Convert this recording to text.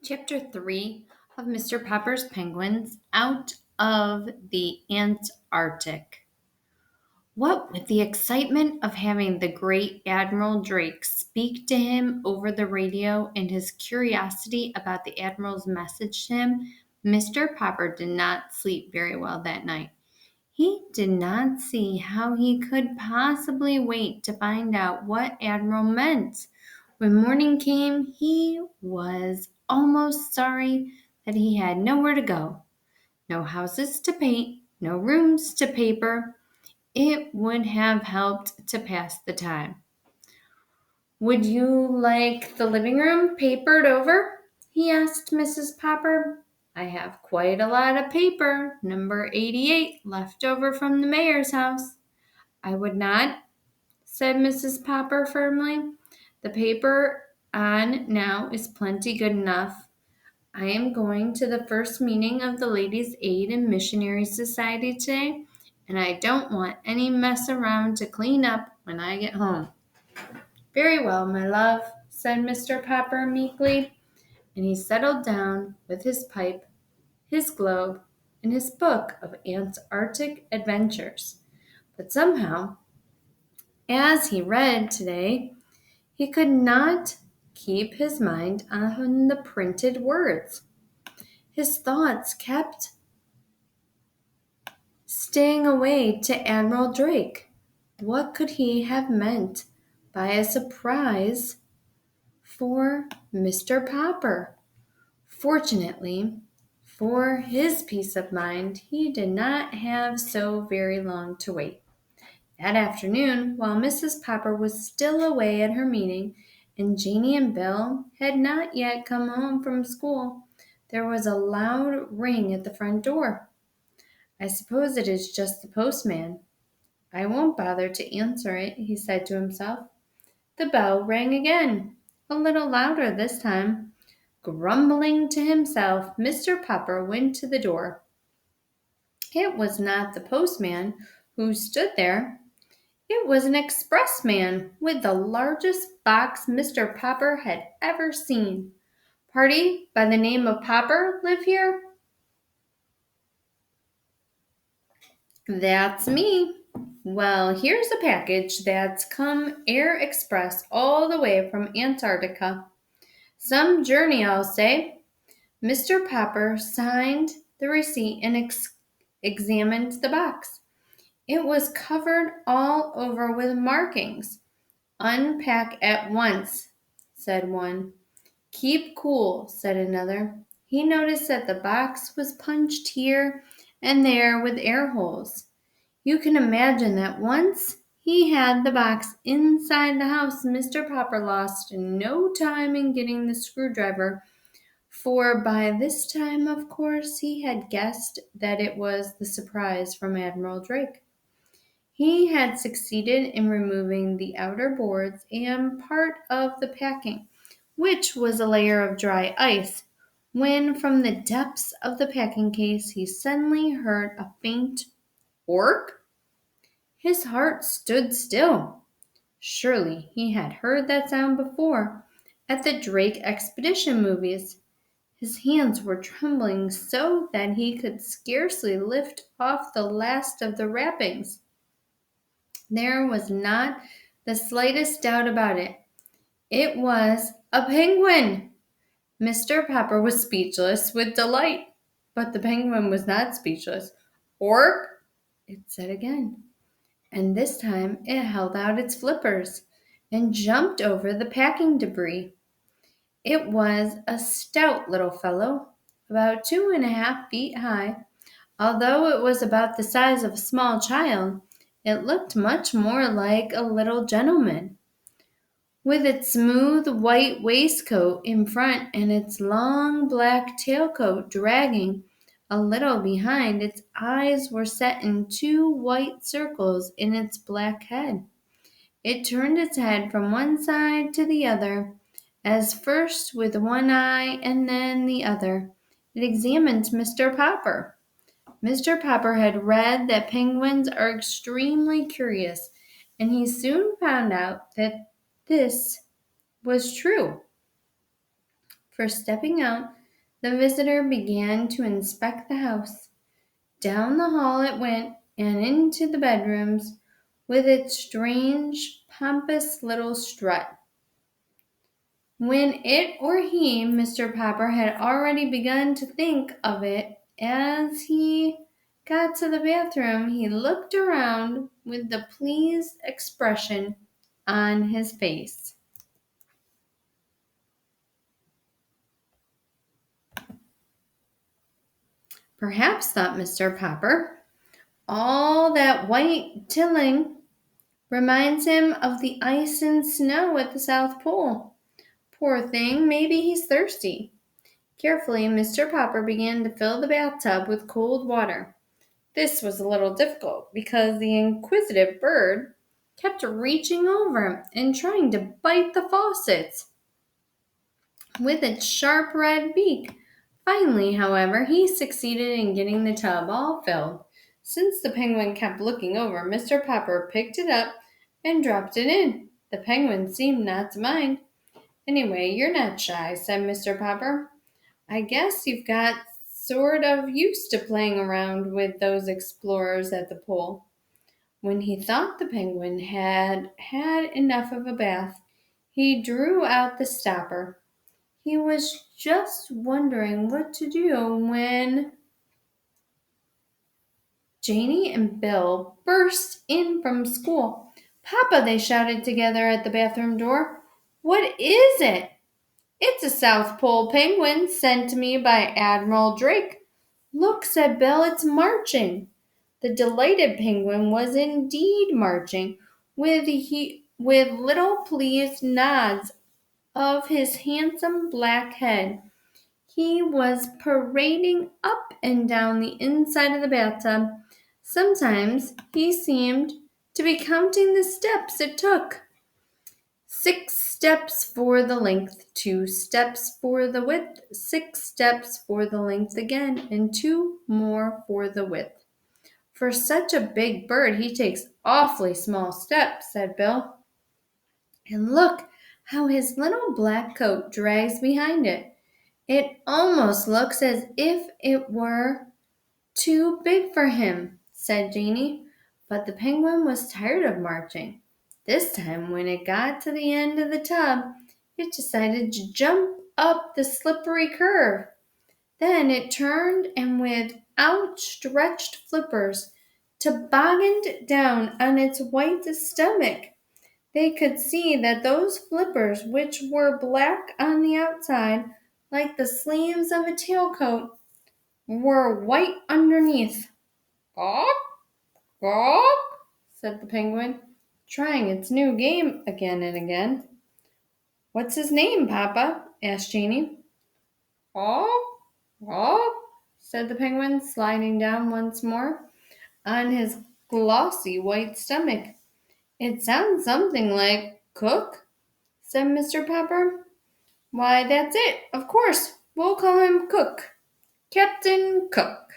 Chapter 3 of Mr. Popper's Penguins Out of the Antarctic. What with the excitement of having the great Admiral Drake speak to him over the radio and his curiosity about the Admiral's message to him, Mr. Popper did not sleep very well that night. He did not see how he could possibly wait to find out what Admiral meant. When morning came, he was almost sorry that he had nowhere to go. No houses to paint, no rooms to paper. It would have helped to pass the time. "Would you like the living room papered over?" he asked Mrs. Popper. "I have quite a lot of paper, number 88, left over from the mayor's house." "I would not," said Mrs. Popper firmly. "The paper on now is plenty good enough. I am going to the first meeting of the Ladies' Aid and Missionary Society today, and I don't want any mess around to clean up when I get home." "Very well, my love," said Mr. Popper meekly, and he settled down with his pipe, his globe, and his book of Antarctic adventures. But somehow, as he read today, he could not keep his mind on the printed words. His thoughts kept staying away to Admiral Drake. What could he have meant by a surprise for Mr. Popper? Fortunately, for his peace of mind, he did not have so very long to wait. That afternoon, while Mrs. Popper was still away at her meeting, and Janie and Bill had not yet come home from school, there was a loud ring at the front door. "I suppose it is just the postman. I won't bother to answer it," he said to himself. The bell rang again, a little louder this time. Grumbling to himself, Mr. Popper went to the door. It was not the postman who stood there. It was an expressman with the largest box Mr. Popper had ever seen. "Party by the name of Popper live here?" "That's me." "Well, here's a package that's come air express all the way from Antarctica. Some journey, I'll say." Mr. Popper signed the receipt and examined the box. It was covered all over with markings. "Unpack at once," said one. "Keep cool," said another. He noticed that the box was punched here and there with air holes. You can imagine that once he had the box inside the house, Mr. Popper lost no time in getting the screwdriver, for by this time, of course, he had guessed that it was the surprise from Admiral Drake. He had succeeded in removing the outer boards and part of the packing, which was a layer of dry ice, when from the depths of the packing case he suddenly heard a faint "ork." His heart stood still. Surely he had heard that sound before, at the Drake expedition movies. His hands were trembling so that he could scarcely lift off the last of the wrappings. There was not the slightest doubt about it. It was a penguin! Mr. Popper was speechless with delight, but the penguin was not speechless. "Ork," it said again, and this time it held out its flippers and jumped over the packing debris. It was a stout little fellow, about 2.5 feet high. Although it was about the size of a small child, it looked much more like a little gentleman. With its smooth white waistcoat in front and its long black tailcoat dragging a little behind, its eyes were set in two white circles in its black head. It turned its head from one side to the other, as first with one eye and then the other. It examined Mr. Popper. Mr. Popper had read that penguins are extremely curious, and he soon found out that this was true. For stepping out, the visitor began to inspect the house. Down the hall it went and into the bedrooms with its strange, pompous little strut. When it or he, Mr. Popper, had already begun to think of it as he got to the bathroom, he looked around with the pleased expression on his face. Perhaps, thought Mr. Popper, all that white tiling reminds him of the ice and snow at the South Pole. Poor thing, maybe he's thirsty. Carefully, Mr. Popper began to fill the bathtub with cold water. This was a little difficult because the inquisitive bird kept reaching over and trying to bite the faucets with its sharp red beak. Finally, however, he succeeded in getting the tub all filled. Since the penguin kept looking over, Mr. Popper picked it up and dropped it in. The penguin seemed not to mind. Anyway, you're not shy, said Mr. Popper. I guess you've got sort of used to playing around with those explorers at the pole. When he thought the penguin had had enough of a bath, he drew out the stopper. He was just wondering what to do when Janie and Bill burst in from school. Papa, they shouted together at the bathroom door. What is it? It's a South Pole penguin sent to me by Admiral Drake. Look, said Bill, it's marching. The delighted penguin was indeed marching, with little pleased nods of his handsome black head. He was parading up and down the inside of the bathtub. Sometimes he seemed to be counting the steps it took. 6 steps for the length, 2 steps for the width, 6 steps for the length again, and 2 more for the width. For such a big bird, he takes awfully small steps, said Bill. And look how his little black coat drags behind it. It almost looks as if it were too big for him, said Janie. But the penguin was tired of marching. This time, when it got to the end of the tub, it decided to jump up the slippery curve. Then it turned and with outstretched flippers tobogganed down on its white stomach. They could see that those flippers, which were black on the outside, like the sleeves of a tailcoat, were white underneath. Gawk, gawk, said the penguin, trying its new game again and again. What's his name, Papa? Asked Janie. Gawk, gawk, said the penguin, sliding down once more on his glossy white stomach. It sounds something like Cook, said Mr. Popper. Why, that's it, of course. We'll call him Cook. Captain Cook.